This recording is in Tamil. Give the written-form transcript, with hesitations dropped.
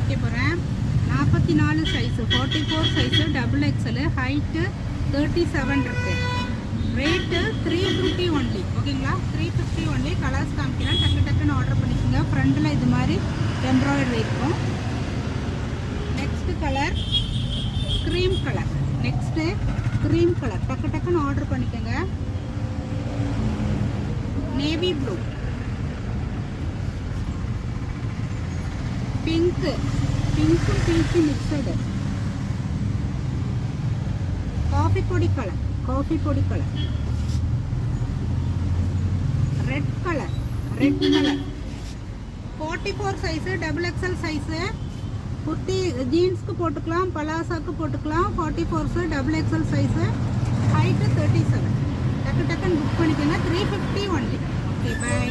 காமிக்க போகிறேன். 44 size, 44 size, double Excel, height 37 இருக்குது. Rate 350 only. ஓகேங்களா, 350 ஒன்லி. கலர்ஸ் காமிக்கிறேன், டக்குன்னு ஆர்டர் பண்ணிக்கோங்க. ஃப்ரண்டில் இது மாதிரி எம்ப்ராய்டரி இருக்கும். Next colour cream colour. Next cream colour, டக்குன்னு ஆர்டர் பண்ணிக்கோங்க. Navy blue, pink, pink mixed, coffee பொடி colour, red colour, 44 size, double XL size. Kurti ஜீன்ஸ்க்கு போட்டுக்கலாம், பலாசாக்கு போட்டுக்கலாம். 44 டபுள் எக்ஸல் சைஸு, ஹைட்டு 37. டக்குன்னு புக் பண்ணிக்கோங்க. 350 ஒன்லி. Okay, by.